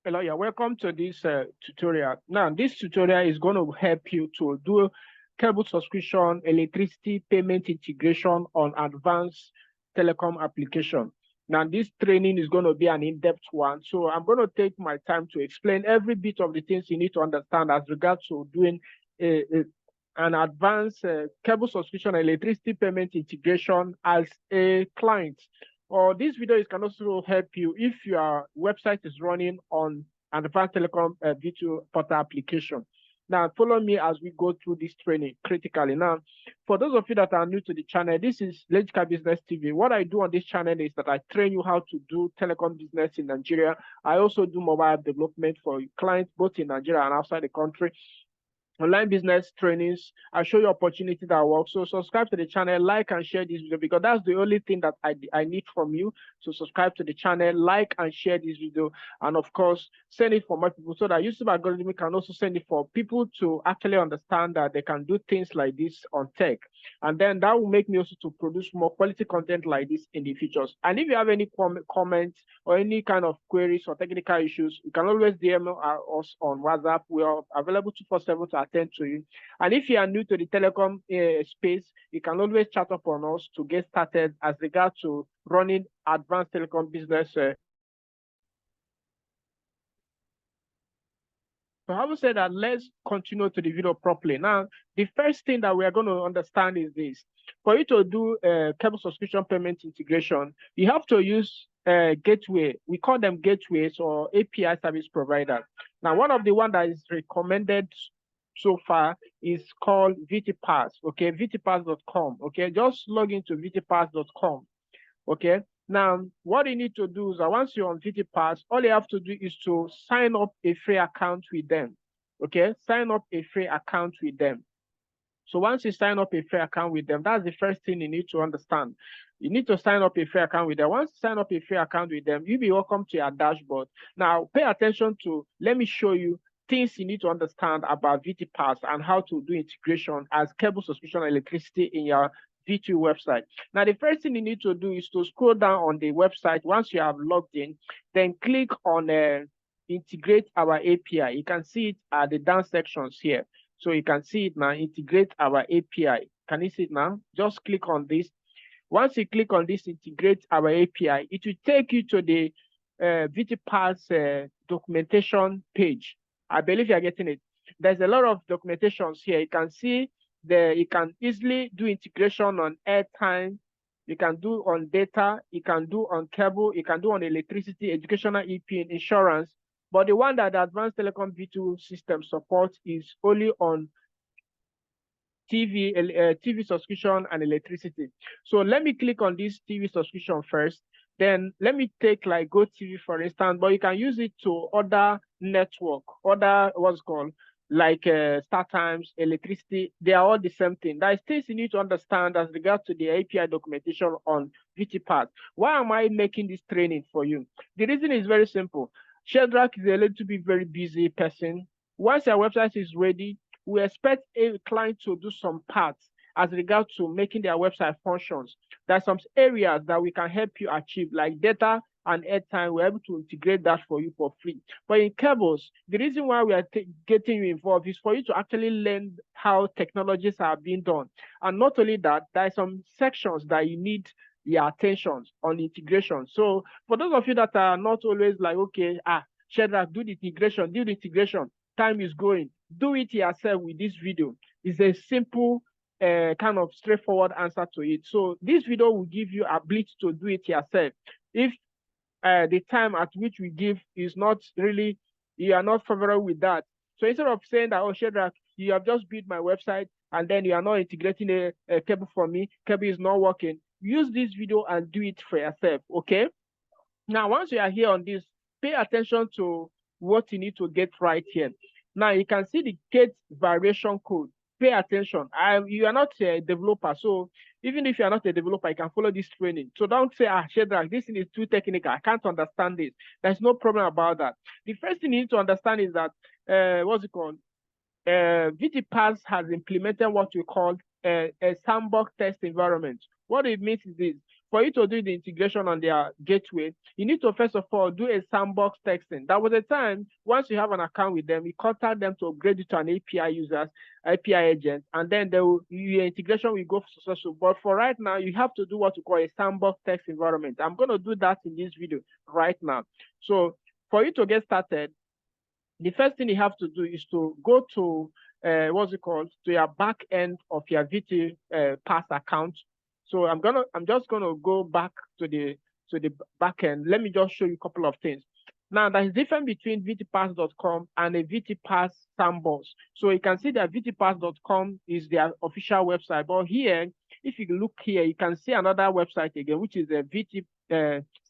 Hello, yeah, welcome to this tutorial. Now, this tutorial is going to help you to do cable subscription, electricity payment integration on advanced telecom application. Now, this training is going to be an in-depth one. So I'm going to take my time to explain every bit of the things you need to understand as regards to doing an advanced cable subscription, electricity payment integration as a client. Or this video can also help you if your website is running on an advanced telecom VTU portal application. Now, follow me as we go through this training critically. Now, for those of you that are new to the channel, this is Legit Cash Business TV. What I do on this channel is that I train you how to do telecom business in Nigeria. I also do mobile development for clients both in Nigeria and outside the country. Online business trainings. I show you opportunity that work. So subscribe to the channel, like and share this video, because that's the only thing that I need from you. So subscribe to the channel, like and share this video, and of course send it for more people so that YouTube algorithm can also send it for people to actually understand that they can do things like this on tech. And then that will make me also to produce more quality content like this in the futures. And if you have any comments or any kind of queries or technical issues, you can always DM us on WhatsApp. We are available 247 to attend to you. And if you are new to the telecom space, you can always chat up on us to get started as regards to running advanced telecom business. So having said that, let's continue to the video properly. Now, the first thing that we are going to understand is this. For you to do cable subscription payment integration, you have to use gateway. We call them gateways or API service providers. Now, one of the one that is recommended so far is called VTPass, okay, vtpass.com, okay, just log into vtpass.com, okay. Now, what you need to do is that once you're on VTPass, all you have to do is to sign up a free account with them, okay, sign up a free account with them. So once you sign up a free account with them, that's the first thing you need to understand. You need to sign up a free account with them. Once you sign up a free account with them, you'll be welcome to your dashboard. Now, pay attention to, let me show you things you need to understand about VTPass and how to do integration as cable subscription electricity in your VTU website. Now, the first thing you need to do is to scroll down on the website. Once you have logged in, then click on integrate our API. You can see it at the down sections here. So you can see it now, integrate our API. Can you see it now? Just click on this. Once you click on this, integrate our API, it will take you to the VTPass documentation page. I believe you're getting it. There's a lot of documentations here. You can see you can easily do integration on airtime. You can do on data. You can do on cable. You can do on electricity, educational EP, and insurance. But the one that the advanced telecom V2 system supports is only on TV subscription and electricity. So let me click on this TV subscription first. Then let me take like GoTV for instance, but you can use it to other network, other what's called like StarTimes, electricity. They are all the same thing. There is things you need to understand as regards to the API documentation on VTPass. Why am I making this training for you? The reason is very simple. Shedrach is a little bit very busy person. Once your website is ready, we expect a client to do some parts as regards to making their website functions. There are some areas that we can help you achieve, like data and airtime. We're able to integrate that for you for free. But in cables, the reason why we are getting you involved is for you to actually learn how technologies are being done. And not only that, there are some sections that you need your attention on integration. So for those of you that are not always like, okay, Shedrach, do the integration, time is going. Do it yourself with this video. It's a simple kind of straightforward answer to it. So this video will give you ability to do it yourself. If the time at which we give is not really, you are not favorable with that. So instead of saying that, oh, Shedrach, you have just built my website and then you are not integrating a cable for me, cable is not working, use this video and do it for yourself, okay? Now, once you are here on this, pay attention to what you need to get right here. Now, you can see the gate variation code. Pay attention. You are not a developer, so even if you are not a developer, you can follow this training. So don't say, Shedrach, this is too technical. I can't understand this. There's no problem about that. The first thing you need to understand is that, what's it called? VTPass has implemented what we call a sandbox test environment. What it means is this. for you to do the integration on their gateway, you need to first of all do a sandbox testing. That was a time, once you have an account with them, you contact them to upgrade it to an API users, API agent, and then your integration will go successful. But for right now, you have to do what we call a sandbox test environment. I'm going to do that in this video right now. So for you to get started, the first thing you have to do is to go to to your back end of your VT Pass account. So I'm just gonna go back to the back end. Let me just show you a couple of things. Now there's difference between vtpass.com and a VTPass sandbox. So you can see that vtpass.com is their official website, but here, if you look here, you can see another website again, which is a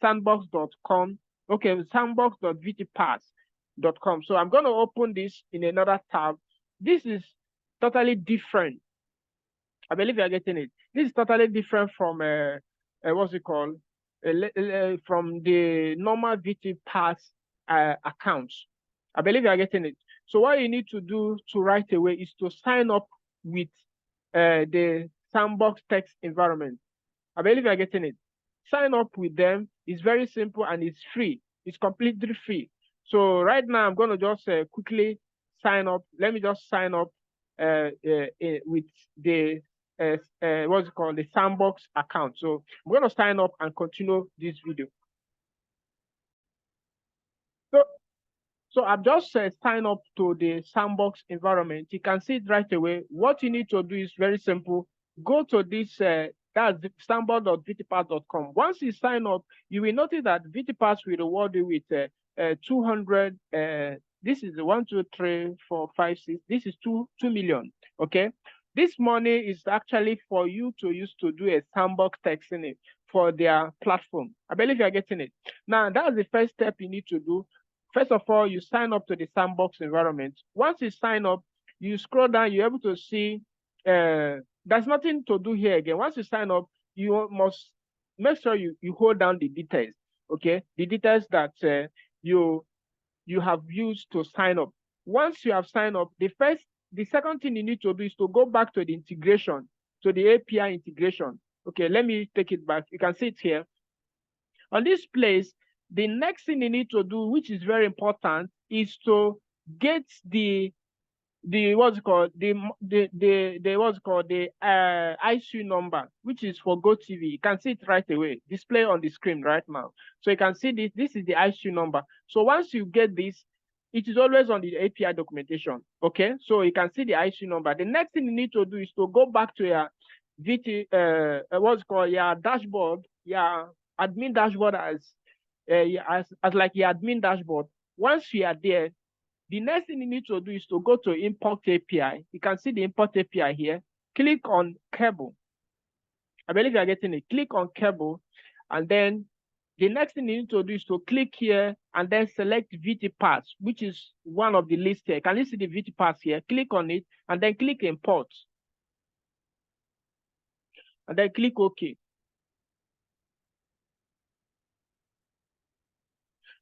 sandbox.com. Okay, sandbox.vtpass.com. So I'm going to open this in another tab. This is totally different. I believe you're getting it. This is totally different from from the normal VTPass accounts. I believe you're getting it. So what you need to do to right away is to sign up with the sandbox text environment. I believe you're getting it. Sign up with them. It's very simple and it's free. It's completely free. So right now I'm going to just quickly sign up. Let me just sign up with the the sandbox account. So I'm going to sign up and continue this video. So I've just signed up to the sandbox environment. You can see it right away. What you need to do is very simple. Go to this, that's sandbox.vtpass.com. Once you sign up, you will notice that VTPass will reward you with 200. This is 1, 2, 3, 4, 5, 6. This is 2 million. Okay. This money is actually for you to use to do a sandbox testing for their platform. I believe you're getting it. Now, that's the first step you need to do. First of all, you sign up to the sandbox environment. Once you sign up, you scroll down, you're able to see there's nothing to do here again. Once you sign up, you must make sure you hold down the details, okay? The details that you have used to sign up. Once you have signed up, the second thing you need to do is to go back to the integration, to the API integration. Okay, let me take it back. You can see it here. On this place, the next thing you need to do, which is very important, is to get the ISU number, which is for GoTV. You can see it right away, display on the screen right now. So you can see this. This is the ISU number. So once you get this, it is always on the API documentation. Okay, so you can see the ISU number. The next thing you need to do is to go back to your your dashboard, your admin dashboard as like your admin dashboard. Once you are there, the next thing you need to do is to go to import API. You can see the import API here. Click on cable. I believe you are getting it. Click on cable, and then the next thing you need to do is to click here and then select VTPass, which is one of the lists here. Can you see the VTPass here? Click on it and then click import. And then click OK.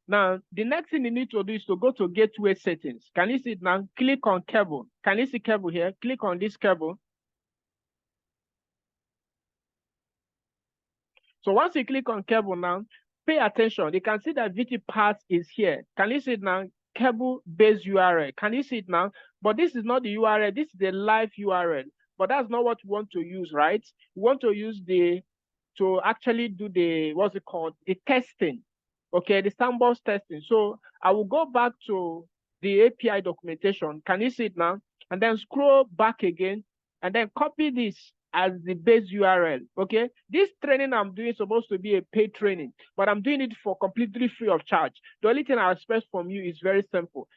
Now, the next thing you need to do is to go to gateway settings. Can you see it now? Click on cable. Can you see cable here? Click on this cable. So once you click on cable now, pay attention. You can see that VTPass is here. Can you see it now? Cable base URL. Can you see it now? But this is not the URL. This is the live URL. But that's not what we want to use, right? We want to use to actually do the, the testing. Okay, the sandbox testing. So I will go back to the API documentation. Can you see it now? And then scroll back again and then copy this as the base URL. Okay, this training I'm doing is supposed to be a paid training, but I'm doing it for completely free of charge. The only thing I expect from you is very simple.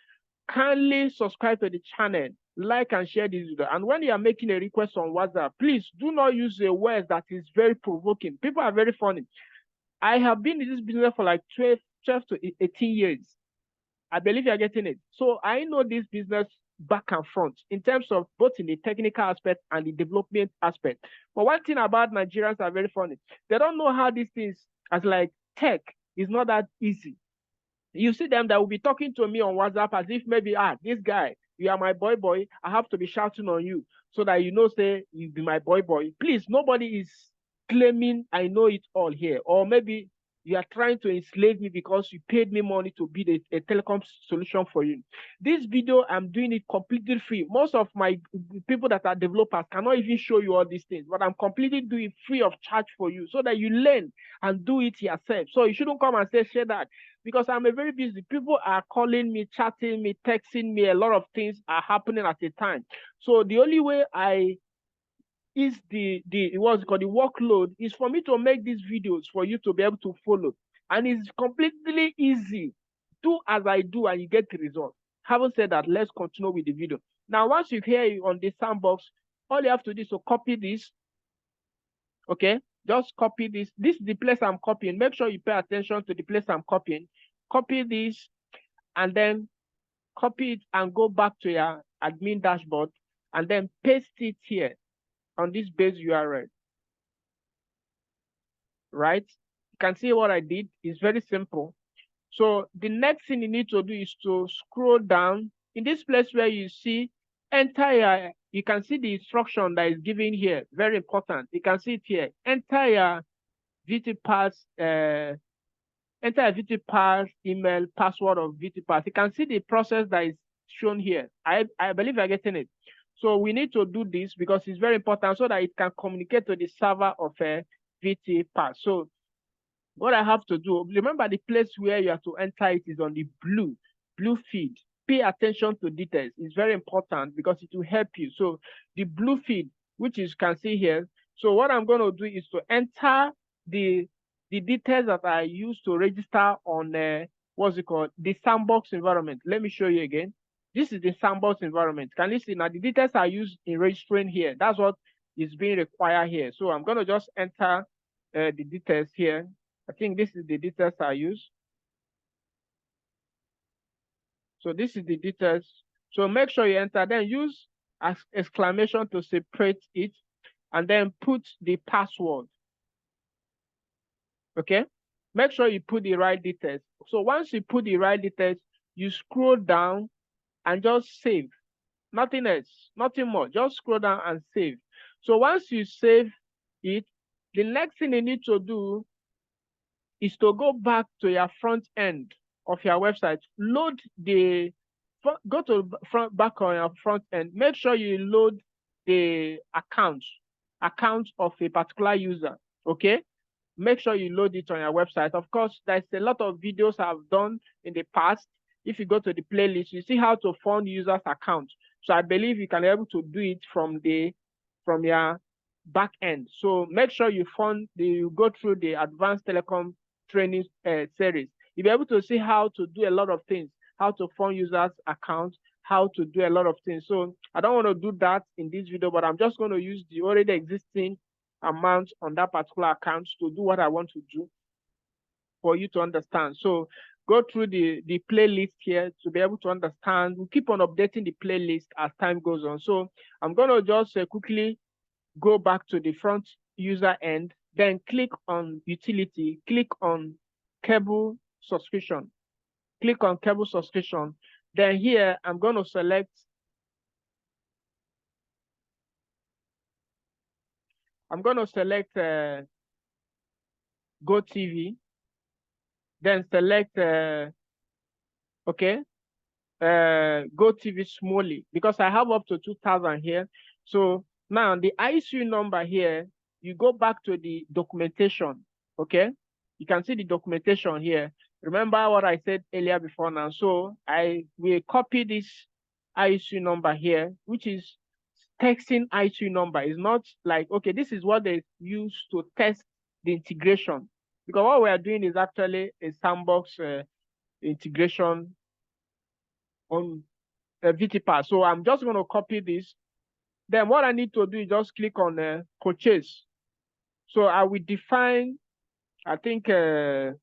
Kindly subscribe to the channel, like and share this video. And when you are making a request on WhatsApp, please do not use a word that is very provoking. People are very funny. I have been in this business for like 12 to 18 years. I believe you're getting it. So I know this business back and front in terms of both in the technical aspect and the development aspect. But one thing about Nigerians are very funny. They don't know how these things, as like tech, is not that easy. You see them that will be talking to me on WhatsApp as if maybe, this guy, you are my boy, I have to be shouting on you so that you know, say, you be my boy. Please, nobody is claiming I know it all here, or maybe you are trying to enslave me because you paid me money to build a telecom solution for you. This video, I'm doing it completely free. Most of my people that are developers cannot even show you all these things, but I'm completely doing it free of charge for you so that you learn and do it yourself. So you shouldn't come and say, share that, because I'm a very busy. People are calling me, chatting me, texting me. A lot of things are happening at a time. So the only way I is the what's it called, the workload is for me to make these videos for you to be able to follow, and it's completely easy. Do as I do and you get the result. Having said that, let's continue with the video. Now, once you hear on the sandbox, all you have to do is to copy this. Okay, just copy this. This is the place I'm copying. Make sure you pay attention to the place I'm copying. Copy this and then copy it and go back to your admin dashboard and then paste it here on this base URL, right? You can see what I did. It's very simple. So the next thing you need to do is to scroll down in this place where you see enter. You can see the instruction that is given here. Very important. You can see it here. Enter your VTPass, enter a VTPass email password of VTPass. You can see the process that is shown here. I believe you're getting it. So we need to do this because it's very important so that it can communicate to the server of a VTPass. So what I have to do, remember the place where you have to enter it is on the blue feed. Pay attention to details. It's very important because it will help you. So the blue feed, which you can see here. So what I'm going to do is to enter the details that I use to register on what's it called, the sandbox environment. Let me show you again. This is the sandbox environment. Can you see now the details I use in registering here? That's what is being required here. So I'm going to just enter the details here. I think this is the details I use. So this is the details. So make sure you enter, then use exclamation to separate it, and then put the password. Okay? Make sure you put the right details. So once you put the right details, you scroll down and just save. Nothing else, nothing more. Just scroll down and save. So once you save it, the next thing you need to do is to go back to your front end of your website, load the, go to back on your front end, make sure you load the account of a particular user, okay? Make sure you load it on your website. Of course, there's a lot of videos I've done in the past. If you go to the playlist, you see how to fund users' accounts. So I believe you can be able to do it from your back end. So make sure you go through the advanced telecom training series. You'll be able to see how to do a lot of things, how to fund users' accounts, how to do a lot of things. So I don't want to do that in this video, but I'm just going to use the already existing amount on that particular account to do what I want to do for you to understand. So go through the playlist here to be able to understand. We'll keep on updating the playlist as time goes on. So I'm going to just quickly go back to the front user end, then click on utility, click on cable subscription, click on cable subscription. Then here, I'm going to select, Go TV, then select, Go TV Smalley, because I have up to 2,000 here. So now the ISU number here, you go back to the documentation, okay? You can see the documentation here. Remember what I said earlier before now. So I will copy this ISU number here, which is testing ISU number. It's not like, okay, this is what they use to test the integration. Because what we are doing is actually a sandbox integration on VTPass. So I'm just going to copy this. Then what I need to do is just click on purchase. So I will define, I think this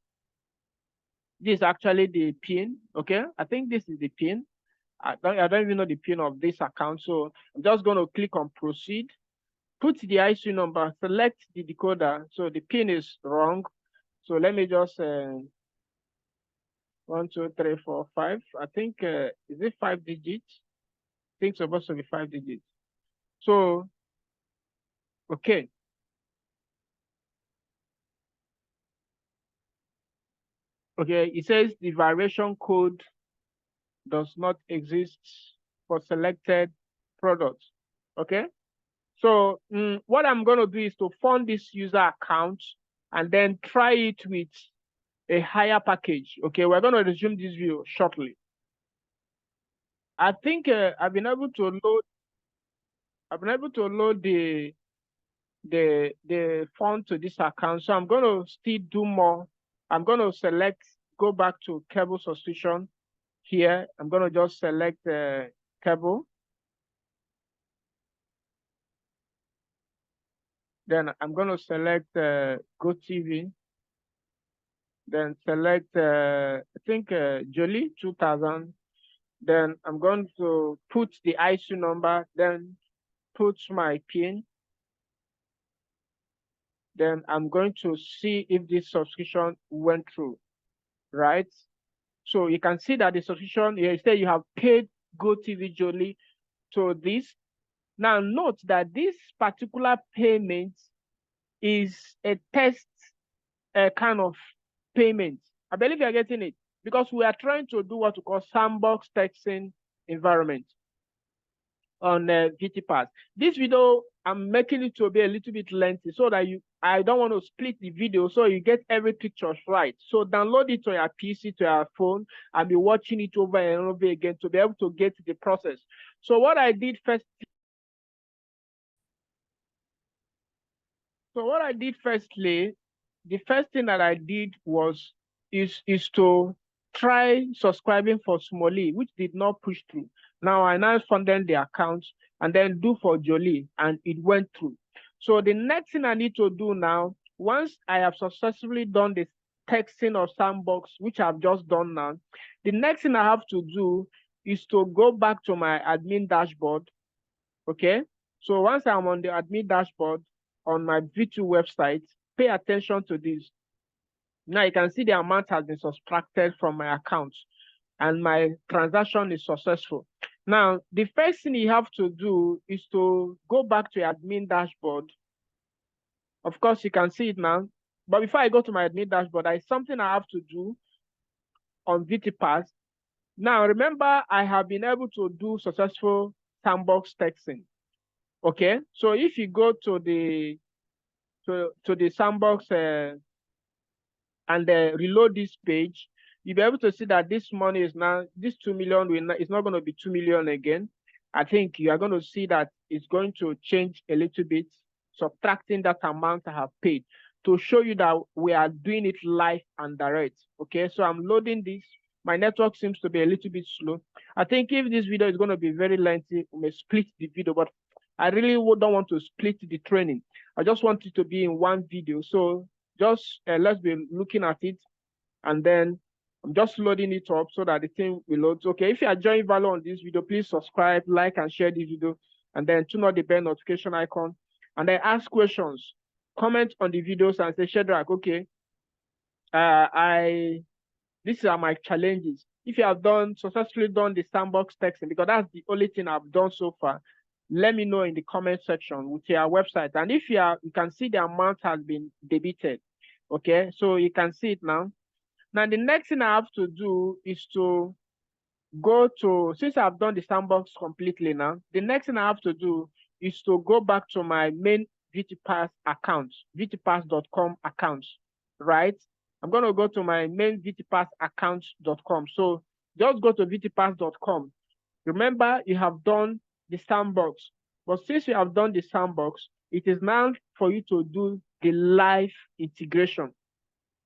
is actually the PIN, okay? I think this is the PIN. I don't even know the PIN of this account. So I'm just going to click on proceed, put the ISU number, select the decoder. So the PIN is wrong. So let me just 1, 2, 3, 4, 5. I think is it 5 digits? I think it's supposed to be 5 digits. So okay. Okay, it says the variation code does not exist for selected products. Okay, so what I'm going to do is to fund this user account and then try it with a higher package. Okay, we're going to resume this video shortly. I think I've been able to load the fund to this account. So I'm going to still do more. I'm going to go back to cable subscription here. I'm going to just select cable. Then I'm going to select GoTV. Then select, I think, Jolie 2000. Then I'm going to put the ISU number, then put my PIN. Then I'm going to see if this subscription went through, right? So you can see that the subscription, here say you have paid GoTV Jolie to this. Now note that this particular payment is a test kind of payment. I believe you're getting it because we are trying to do what we call sandbox testing environment on VTPass. This video, I'm making it to be a little bit lengthy so that I don't want to split the video so you get every picture right. So download it to your PC, to your phone, and be watching it over and over again to be able to get the process. So what I did first, firstly, the first thing that I did is to try subscribing for Smolly, which did not push through. Now I now funded the account and then do for Jolie, and it went through. So the next thing I need to do now, once I have successfully done the texting or sandbox, which I've just done now, the next thing I have to do is to go back to my admin dashboard. Okay. So once I'm on the admin dashboard on my VTU website, pay attention to this. Now you can see the amount has been subtracted from my account and my transaction is successful. Now, the first thing you have to do is to go back to your admin dashboard. Of course, you can see it now. But before I go to my admin dashboard, there's something I have to do on VTPass. Now, remember, I have been able to do successful sandbox texting. Okay, so if you go to the sandbox and reload this page, you'll be able to see that this money is now, this 2 million is not going to be 2 million again. I think you are going to see that it's going to change a little bit, subtracting that amount I have paid to show you that we are doing it live and direct. Okay, so I'm loading this. My network seems to be a little bit slow. I think if this video is going to be very lengthy, we may split the video, but I really don't want to split the training. I just want it to be in one video. So just let's be looking at it, and then I'm just loading it up so that the thing will load. Okay, if you are enjoying value on this video, please subscribe, like, and share this video, and then turn on the bell notification icon, and then ask questions, comment on the videos, and say, Shedrach, okay, these are my challenges. If you have successfully done the sandbox texting, because that's the only thing I've done so far, let me know in the comment section with your website. And if you can see the amount has been debited. Okay, so you can see it now. Now, the next thing I have to do is to go to, since I've done the sandbox completely now, the next thing I have to do is to go back to my main VTPass account, vtpass.com account, right? I'm going to go to my main vtpassaccount.com. So just go to vtpass.com. Remember, you have done the sandbox, but since you have done the sandbox, it is now for you to do the live integration.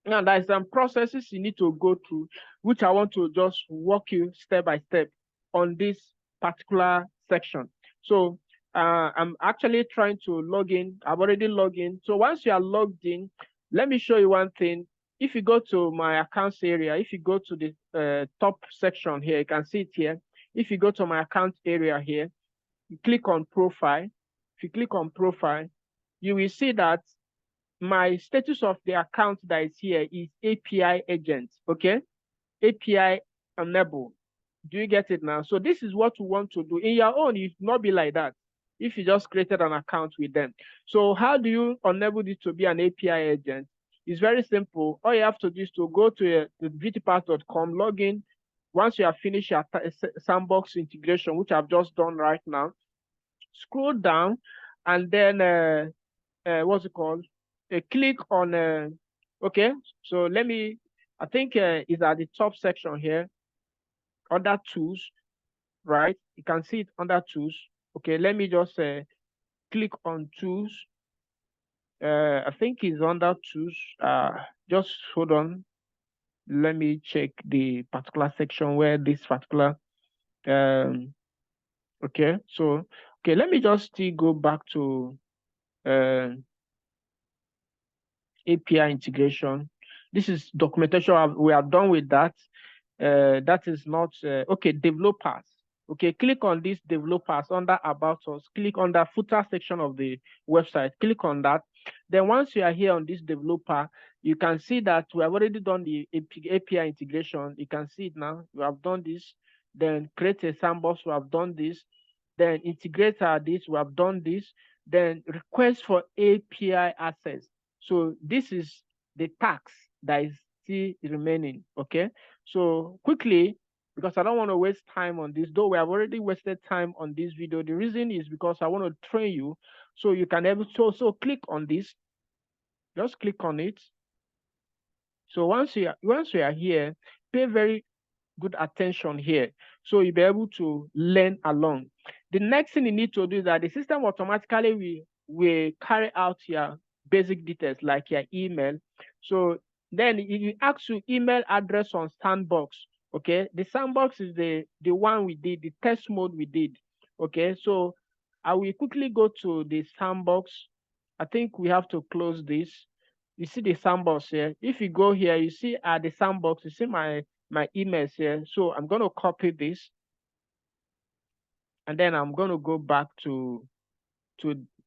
Now, there are some processes you need to go through, which I want to just walk you step by step on this particular section. So I'm actually trying to log in. I've already logged in. So once you are logged in, let me show you one thing. If you go to my accounts area, if you go to the top section here, you can see it here. If you go to my account area here, you click on profile. If you click on profile, you will see that my status of the account that is here is API agent, okay? API enable. Do you get it now? So this is what we want to do. In your own, it will not be like that if you just created an account with them. So how do you enable this to be an API agent? It's very simple. All you have to do is to go to the vtpass.com, log in. Once you have finished your sandbox integration, which I've just done right now, scroll down and then what's it called? Click on okay. So let me. I think it's at the top section here under tools, right? You can see it under tools. Okay, let me just click on tools. I think it's under tools. Just hold on. Let me check the particular section where this particular okay. So okay, let me just still go back to API integration. This is documentation. We are done with that. That is not okay. Developers. Okay, click on this developers under about us. Click on the footer section of the website. Click on that. Then once you are here on this developer, you can see that we have already done the API integration. You can see it now. We have done this. Then create a sandbox. We have done this. Then integrator this. We have done this. Then request for API access. So this is the tax that is still remaining. Okay. So quickly, because I don't want to waste time on this, though we have already wasted time on this video. The reason is because I want to train you so you can able to so click on this. Just click on it. So once you are here, pay very good attention here. So you'll be able to learn along. The next thing you need to do is that the system automatically will carry out your basic details like your email. So then it asks you email address on sandbox. Okay, the sandbox is the one we did, the test mode we did. Okay, so I will quickly go to the sandbox. I think we have to close this. You see the sandbox here. If you go here, you see at the sandbox, you see my emails here. So I'm going to copy this. And then I'm going to go back to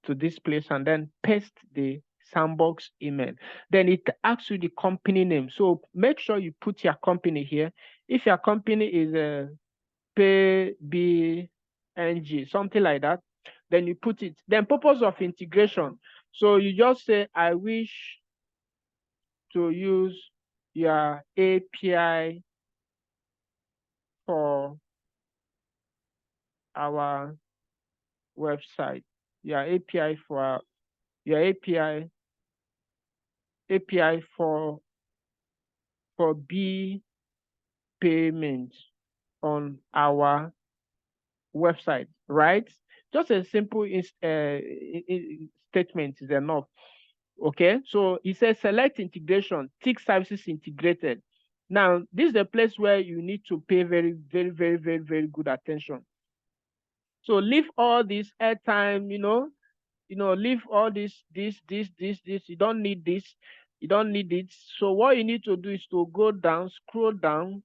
this place and then paste the sandbox email. Then it asks you the company name. So make sure you put your company here. If your company is a PBNG, something like that, then you put it. Then purpose of integration. So you just say, I wish to use your API for our website. Your API for your API for B payment on our website, right? Just a simple statement is enough. Okay, so it says select integration, tick services integrated. Now, this is a place where you need to pay very, very, very, very, very good attention. So leave all this airtime, leave all this. You don't need this. You don't need it. So what you need to do is to go down, scroll down.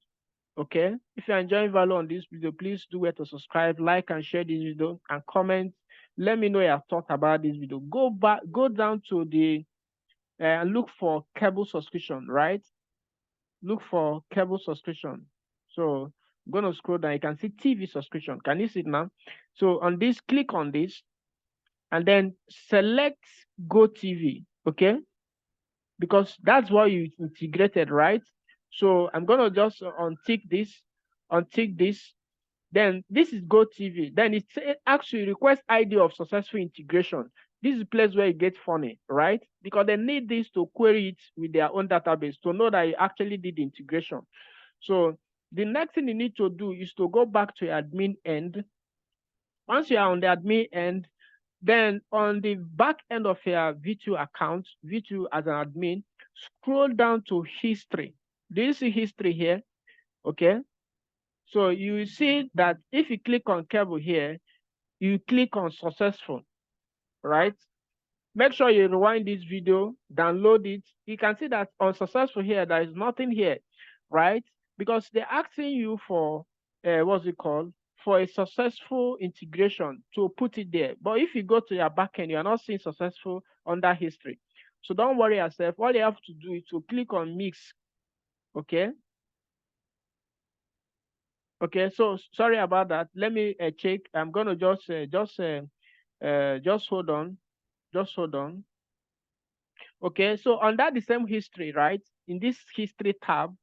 Okay. If you're enjoying value on this video, please do to subscribe, like, and share this video, and comment. Let me know your thoughts about this video. Go down to the and look for cable subscription, right? Look for cable subscription. So I'm going to scroll down. You can see TV subscription. Can you see it now? So on this, click on this and then select Go TV. Okay. Because that's what you integrated, right? So I'm going to just untick this. Then this is Go TV. Then it actually request ID of successful integration. This is a place where it gets funny, right? Because they need this to query it with their own database to know that you actually did the integration. So the next thing you need to do is to go back to your admin end. Once you are on the admin end, then on the back end of your VTU account, VTU as an admin, scroll down to history. Do you see history here? Okay. So you see that if you click on cable here, you click on successful, right? Make sure you rewind this video, download it. You can see that on successful here, there is nothing here, right? Because they're asking you for, what's it called? For a successful integration to put it there. But if you go to your backend, you are not seeing successful under history. So don't worry yourself. All you have to do is to click on mix, okay? Okay, so sorry about that. Let me check. I'm gonna just hold on. Just hold on. Okay, so under the same history, right? In this history tab,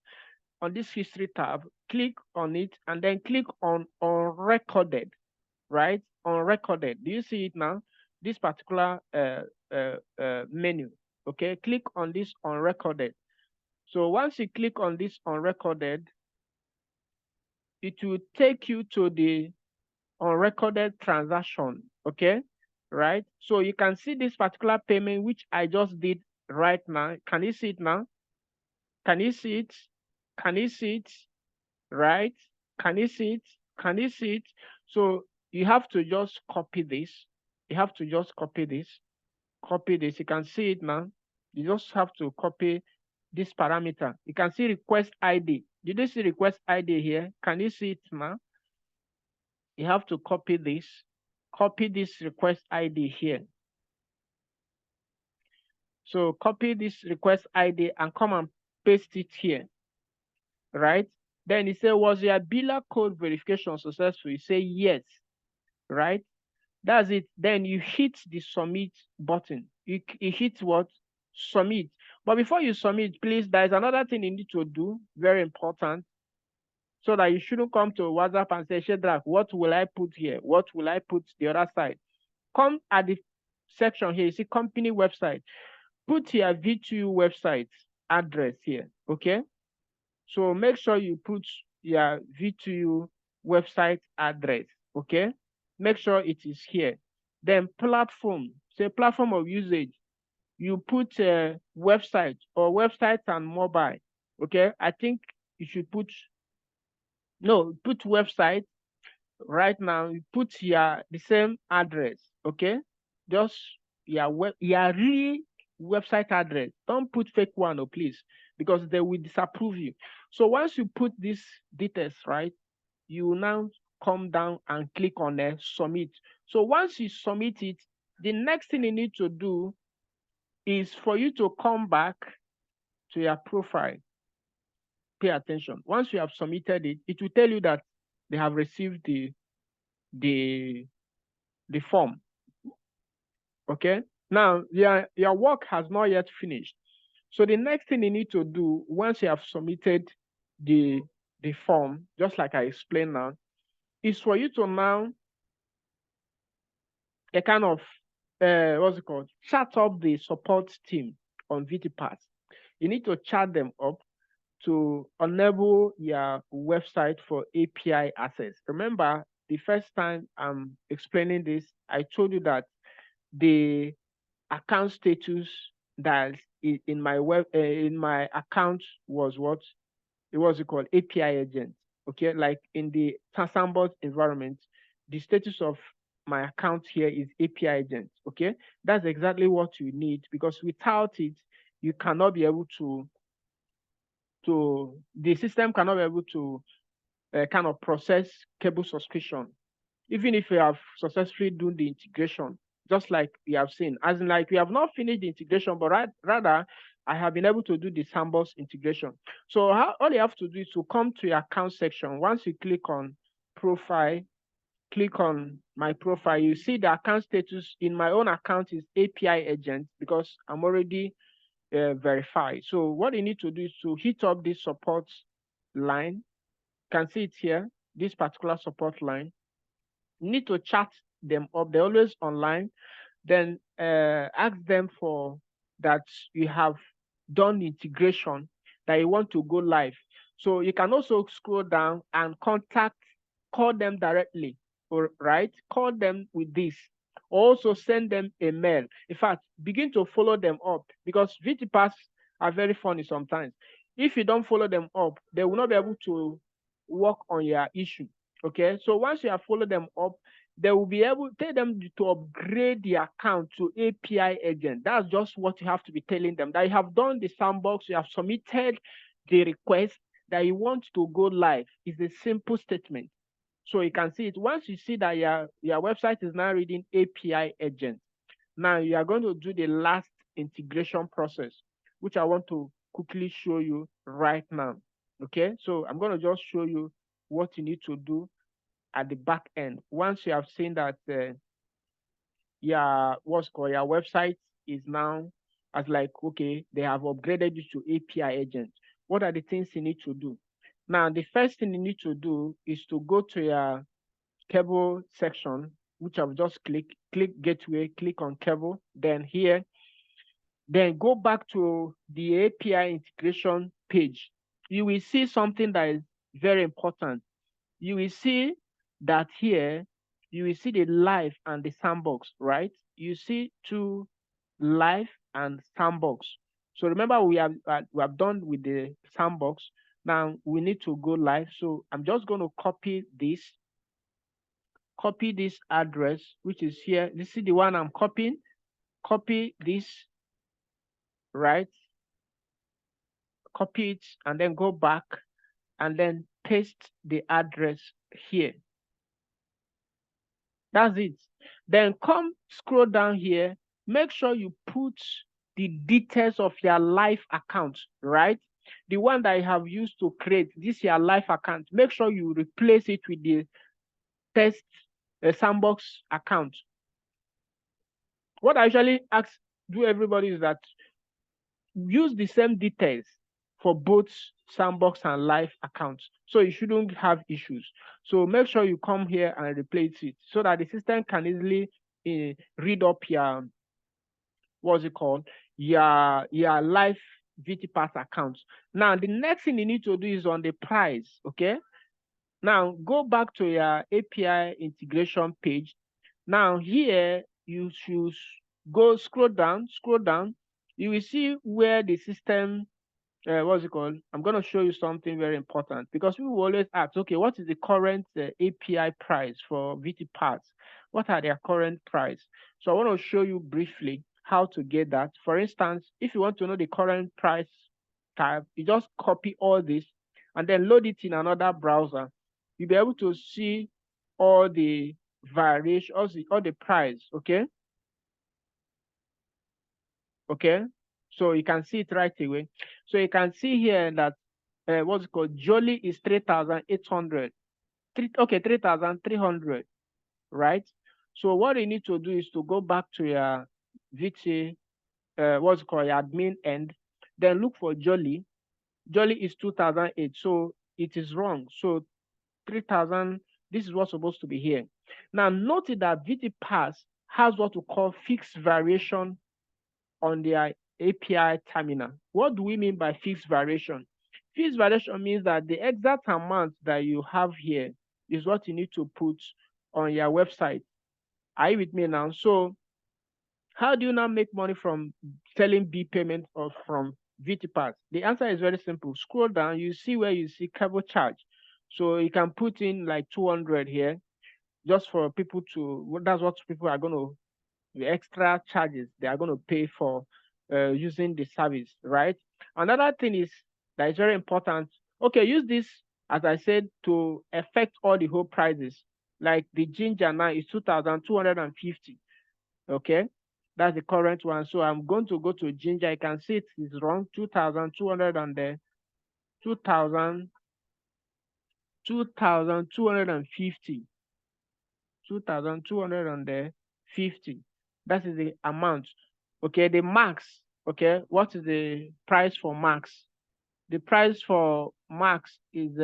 click on it and then click on unrecorded, right? Unrecorded. Do you see it now? This particular menu. Okay, click on this unrecorded. So once you click on this unrecorded, it will take you to the unrecorded transaction. Okay, right? So you can see this particular payment which I just did right now. Can you see it now? Can you see it? Can you see it? Right? Can you see it? Can you see it? So you have to just copy this. You have to just copy this. Copy this. You can see it now. You just have to copy this parameter. You can see request ID. Did you see request ID here? Can you see it now? You have to copy this. Copy this request ID here. So copy this request ID and come and paste it here, right? Then it say, was your biller code verification successful? You say yes, right? That's it. Then you hit the submit button. You hit what? Submit. But before you submit, please, there's another thing you need to do, very important, so that you shouldn't come to WhatsApp and say, Shedrach, what will I put here? What will I put the other side? Come at the section here, you see company website. Put your VTU website address here, okay? So make sure you put your VTU website address, okay? Make sure it is here. Then platform, say platform of usage. You put a website or website and mobile, okay? I think you should put, no, put website right now. You put the same address, okay? Just your real website address. Don't put fake one, oh, please, because they will disapprove you. So once you put these details, right, you will now come down and click on submit. So once you submit it, the next thing you need to do is for you to come back to your profile. Pay attention. Once you have submitted it, it will tell you that they have received the form. Okay. Now your work has not yet finished. So the next thing you need to do once you have submitted the form, just like I explained now, is for you to now a kind of what's it called? Chat up the support team on VTPass. You need to chat them up to enable your website for API access. Remember, the first time I'm explaining this, I told you that the account status that in my account was what? It was called API agent. Okay, like in the Sandbox environment, the status of my account here is API agent. Okay, that's exactly what you need, because without it, you cannot be able to the system cannot be able to kind of process cable subscription, even if you have successfully done the integration, just like we have seen. As in, like, we have not finished the integration, but rather I have been able to do the Sandbox integration. So all you have to do is to come to your account section. Once you click on profile, click on my profile, you see the account status in my own account is API agent, because I'm already verified. So what you need to do is to hit up this support line. You can see it here, this particular support line. You need to chat them up. They're always online. Then ask them for that you have done integration, that you want to go live. So you can also scroll down and call them directly, right? Call them with this. Also send them a mail. In fact, begin to follow them up, because VTPass are very funny sometimes. If you don't follow them up, they will not be able to work on your issue. Okay, so once you have followed them up, they will be able to tell them to upgrade the account to API agent. That's just what you have to be telling them, that you have done the Sandbox, you have submitted the request, that you want to go live. It's a simple statement. So you can see it. Once you see that your website is now reading API agent, now you are going to do the last integration process, which I want to quickly show you right now. Okay, so I'm going to just show you what you need to do at the back end. Once you have seen that your website is now as like, okay, they have upgraded you to API agent. What are the things you need to do? Now, the first thing you need to do is to go to your cable section, which I've just click gateway, click on cable, then here, then go back to the API integration page. You will see something that is very important. You will see that here, you will see the live and the sandbox, right? You see two live and sandbox. So remember, we have done with the sandbox. Now we need to go live. So I'm just going to copy this address, which is here. This is the one I'm copying. Copy this, right? Copy it and then go back and then paste the address here. That's it. Then come scroll down here. Make sure you put the details of your live account, right? The one that you have used to create this your live account. Make sure you replace it with the test sandbox account. What I usually do everybody is that use the same details for both sandbox and live accounts, so you shouldn't have issues. So make sure you come here and replace it so that the system can easily read up your what's it called, your live VT Pass account. Now the next thing you need to do is on the price. Okay, now go back to your API integration page. Now here you should go scroll down. You will see where the system what's it called? I'm going to show you something very important, because people always ask, okay, what is the current API price for VT Pass? What are their current price? So I want to show you briefly how to get that. For instance, if you want to know the current price tab, you just copy all this and then load it in another browser. You'll be able to see all the variation, all the price, okay? Okay, so you can see it right away. So you can see here that what's it called, Jolly is 3,800. 3,300, right? So what you need to do is to go back to your VT, what's it called, your admin end, then look for Jolly. Jolly is 2008, so it is wrong. So 3,000, this is what's supposed to be here. Now note that VT Pass has what we call fixed variation on their API terminal. What do we mean by fixed variation? Fixed variation means that the exact amount that you have here is what you need to put on your website. Are you with me now? So how do you now make money from selling B payment or from VT Pass? The answer is very simple. Scroll down, you see where you see cable charge. So you can put in like 200 here, just for people to, that's what people are going to, the extra charges they are going to pay for using the service, right? Another thing is that is very important. Okay, use this, as I said, to affect all the whole prices. Like the ginger now is 2,250. Okay, that's the current one. So I'm going to go to ginger. I can see it is wrong. 2,200 and 2,250. 2,250. That is the amount. Okay, the max. Okay, what is the price for max? The price for max is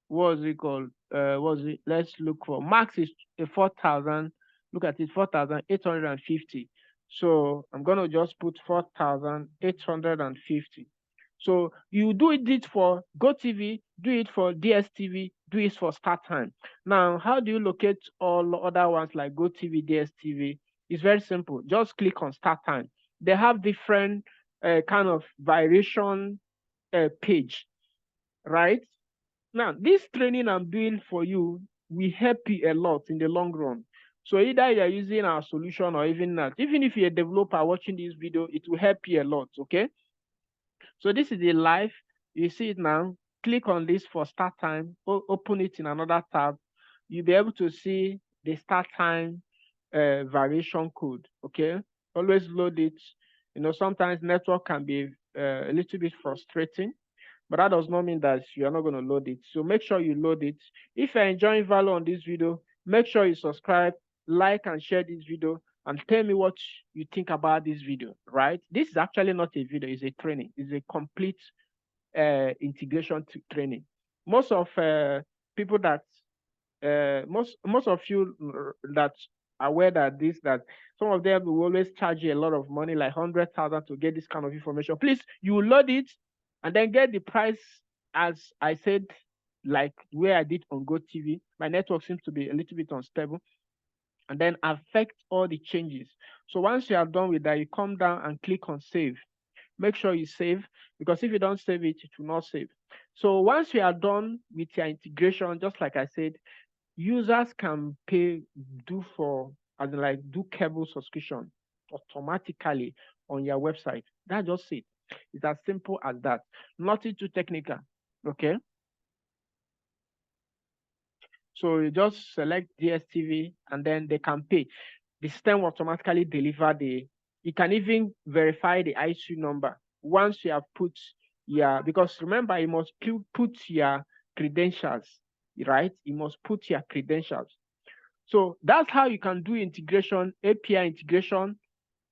what is it called? Let's look for max is 4,000. Look at it, 4,850. So I'm gonna just put 4,850. So you do it for GoTV, do it for DSTV, do it for StarTime. Now, how do you locate all other ones like GoTV, DSTV? It's very simple. Just click on StarTime. They have different kind of variation page, right? Now, this training I'm doing for you will help you a lot in the long run. So either you're using our solution or even not, even if you're a developer watching this video, it will help you a lot, okay? So this is the live. You see it now. Click on this for start time. Open it in another tab. You'll be able to see the start time variation code. Okay. Always load it. You know, sometimes network can be a little bit frustrating, but that does not mean that you're not going to load it. So make sure you load it. If you're enjoying value on this video, make sure you subscribe, like, and share this video. and tell me what you think about this video, right? This is actually not a video, it's a training. It's a complete integration training. Most of people that most of you that are aware that some of them will always charge you a lot of money, like 100,000 to get this kind of information. Please, you load it and then get the price as I said, like where I did on GoTV. My network seems to be a little bit unstable, and then affect all the changes. So once you are done with that, you come down and click on save. Make sure you save, because if you don't save it, it will not save. So once you are done with your integration, just like I said, users can do cable subscription automatically on your website. That's just it. It's as simple as that. Nothing too technical. Okay. So you just select DSTV and then they can pay. The system will automatically deliver you can even verify the ISU number once you have put because remember, you must put your credentials, right? You must put your credentials. So that's how you can do integration, API integration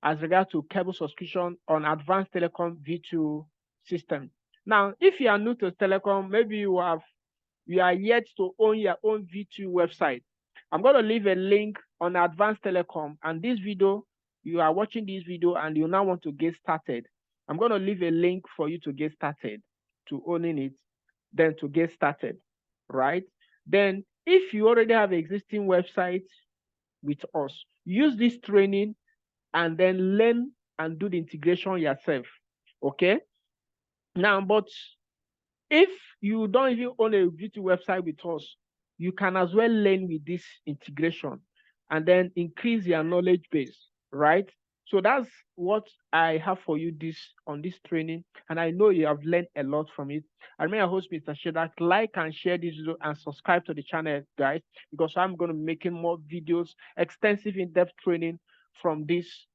as regard to cable subscription on advanced telecom VTU system. Now, if you are new to telecom, maybe you are yet to own your own VTU website. I'm going to leave a link on advanced telecom, and this video, you are watching this video and you now want to get started. I'm going to leave a link for you to get started, to owning it, then to get started, right? Then if you already have an existing website with us, use this training and then learn and do the integration yourself, okay? Now, but if you don't even own a VTU website with us, you can as well learn with this integration and then increase your knowledge base, right? So that's what I have for you on this training, and I know you have learned a lot from it. I remain your host, Mr. Shedrach. Like and share this video and subscribe to the channel, guys, because I'm going to be making more videos, extensive in-depth training from these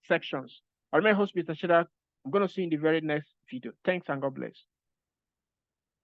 sections. I remain your host, Mr. Shedrach. I'm going to see you in the very next video. Thanks and God bless.